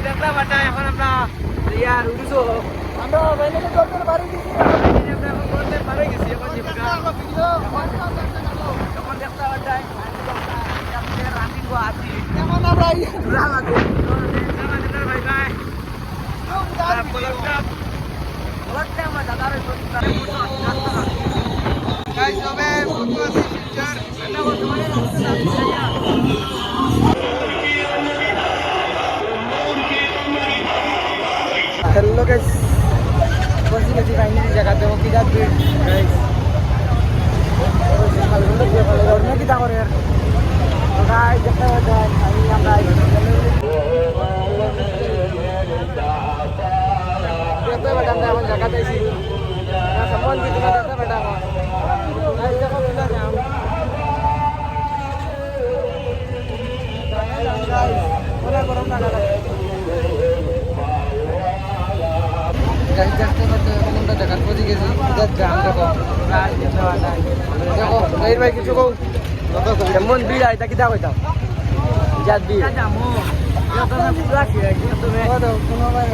দেখলাম এটা এখন আমরা ইয়ার উড়িছো আমরা বাইরে করতে পারি দিছি আমরা এখন করতে পারি গেছি এখন জিপকা এখন দেখলাম এটা রান্ডিং কো আছি কেমন আমরা দূরা লাগে ভাই ভাই বলতে আমরা দাদার গাইস হবে ফটো আছে ফিচার এটা বর্তমানে हेलो गाइस बसी गई फाइनली जगह पे वो किधर भी गाइस और मैं किधर हो यार तो गाइस देखते हैं अभी हम देखते हैं हम जगह पे इसी सामान भी देखते हैं बेटा गाइस देखो किधर जाम गाइस पूरा गरम लगा দেখতে পাচ্ছি কোনটা দেখার পথে গেছি জাম দেখো গাইর ভাই কিছু কও এমন ভিড় আইতা কিটা কইতাম জাত ভিড় জামো পুরা কি তুমি কোনো ভাই